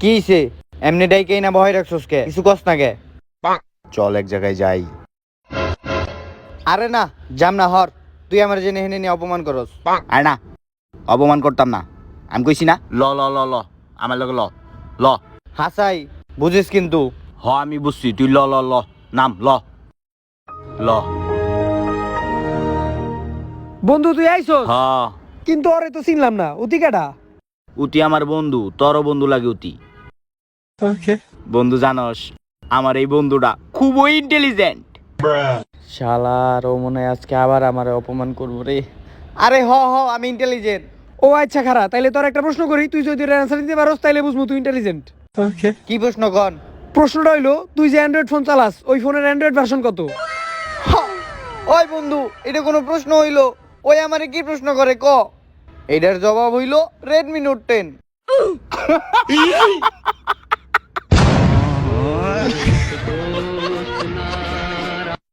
কি হইছে? এমনি ডাইকেই না ভয় রাখছস কে? কিছু কস না কে? চল এক জায়গায় যাই। আরে না, যাম না হর। তুই আমার জেনে হেনে নিয়ে অপমান করস। আরে না, অপমান করতাম না। আমি কইছি না ল ল ল ল আমার লগে ল ল। হাসাই, বুঝিস কিন্তু। আমি বুঝছি, তুই ল ল ল নাম ল ল। বন্ধু তুই আইছস? হ, কিন্তু ওরে তো চিনলাম না, অতি কেডা? উতি আমার বন্ধু, তোরও বন্ধু লাগে উতি। বন্ধু জানস, আমার এই বন্ধুটা খুবই ইন্টেলিজেন্ট। শালার ও মনে হয় আজকে আবার আমার অপমান করবো রে। আরে হ হ, আমি ইন্টেলিজেন্ট। ও আচ্ছা খারা, তাইলে তোর একটা প্রশ্ন করি, তুই যদি অ্যান্সার দিতে পারোস তাইলে বুঝবো তুই ইন্টেলিজেন্ট। কি প্রশ্ন কর? প্রশ্নটা হইলো, তুই যে অ্যান্ড্রয়েড ফোন চালাস, ওই ফোনের অ্যান্ড্রয়েড ভার্সন কত? ওই বন্ধু, এটা কোনো প্রশ্ন হইলো? ওই আমারে কি প্রশ্ন করে ক? এটার জবাব হইলো রেডমি নোট 10।